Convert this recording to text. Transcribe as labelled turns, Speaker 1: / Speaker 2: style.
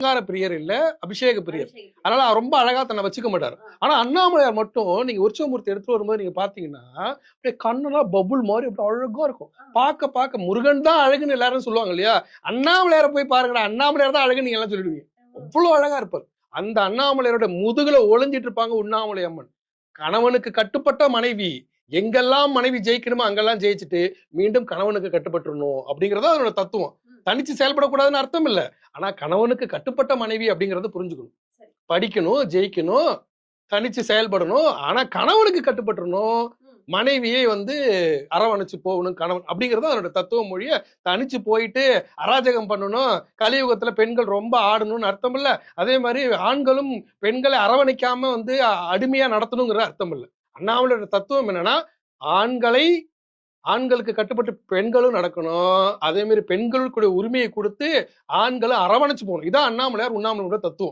Speaker 1: பிரியர் இல்ல, அபிஷேக பிரியர். அதனால ரொம்ப அழகா தன்னை வச்சுக்க மாட்டாரு. ஆனா அண்ணாமலையார் மட்டும் நீங்க உற்சவமூர்த்தி எடுத்துட்டு வரும்போது நீங்க பாத்தீங்கன்னா, அப்படியே கண்ணெல்லாம் பபுள் மாதிரி அப்படி அழகா இருக்கும். பார்க்க முருகன் தான் அழகுன்னு எல்லாரும் சொல்லுவாங்க இல்லையா? அண்ணாமலையாரை போய் பாருங்கடா, அண்ணாமலையார் தான் அழகுன்னு நீங்க எல்லாம் சொல்லிடுவீங்க. அவ்வளவு அழகா இருப்பார். அந்த அண்ணாமலையாரோட முதுகுல ஒளிஞ்சிட்டு இருப்பாங்க உண்ணாமலை அம்மன். கணவனுக்கு கட்டுப்பட்ட மனைவி. எங்கெல்லாம் மனைவி ஜெயிக்கணுமோ அங்கெல்லாம் ஜெயிச்சுட்டு மீண்டும் கணவனுக்கு கட்டுப்பட்டுறணும் அப்படிங்கறது அதனோட தத்துவம். தனிச்சு செயல்படக்கூடாதுன்னு அர்த்தம் இல்ல. ஆனா கணவனுக்கு கட்டுப்பட்ட மனைவி அப்படிங்கறத புரிஞ்சுக்கணும். படிக்கணும், ஜெயிக்கணும், தனிச்சு செயல்படணும். ஆனா கணவனுக்கு கட்டுப்பட்டுறணும். மனைவியை அரவணைச்சு போகணும் கணவன் அப்படிங்கறது அதனோட தத்துவ மொழிய. தனிச்சு போயிட்டு அராஜகம் பண்ணணும், கலியுகத்துல பெண்கள் ரொம்ப ஆடணும்னு அர்த்தம் இல்ல. அதே மாதிரி ஆண்களும் பெண்களை அரவணைக்காம அடிமையா நடத்தணுங்கிற அர்த்தம் இல்ல. அண்ணாமலையோட தத்துவம் என்னன்னா, ஆண்களுக்கு கட்டுப்பட்டு பெண்களும் நடக்கணும். அதே மாதிரி பெண்களுக்கு உரிமையை கொடுத்து ஆண்களை அரவணைச்சு போகணும். இதான் அண்ணாமலையார் உண்ணாமலையோட தத்துவம்.